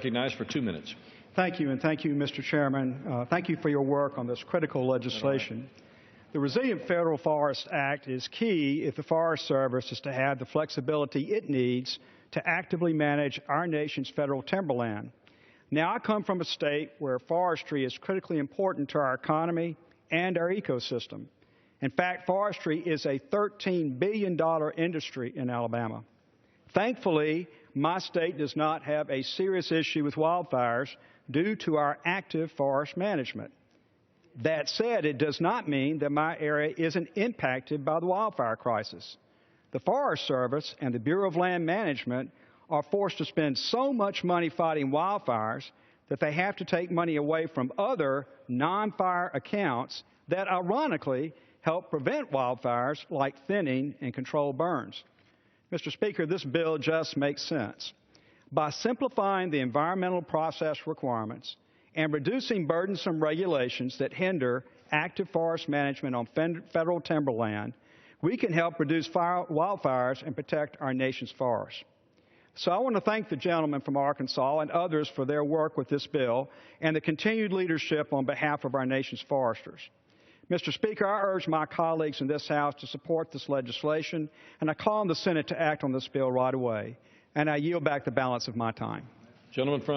Recognized for 2 minutes. Thank you, and thank you, Mr. Chairman. Thank you for your work on this critical legislation. The Resilient Federal Forest Act is key if the Forest Service is to have the flexibility it needs to actively manage our nation's federal timberland. Now, I come from a state where forestry is critically important to our economy and our ecosystem. In fact, forestry is a $13 billion industry in Alabama. Thankfully, my state does not have a serious issue with wildfires due to our active forest management. That said, it does not mean that my area isn't impacted by the wildfire crisis. The Forest Service and the Bureau of Land Management are forced to spend so much money fighting wildfires that they have to take money away from other non-fire accounts that ironically help prevent wildfires like thinning and controlled burns. Mr. Speaker, this bill just makes sense. By simplifying the environmental process requirements and reducing burdensome regulations that hinder active forest management on federal timberland, we can help reduce wildfires and protect our nation's forests. So I want to thank the gentleman from Arkansas and others for their work with this bill and the continued leadership on behalf of our nation's foresters. Mr. Speaker, I urge my colleagues in this House to support this legislation, and I call on the Senate to act on this bill right away. And I yield back the balance of my time. Gentleman from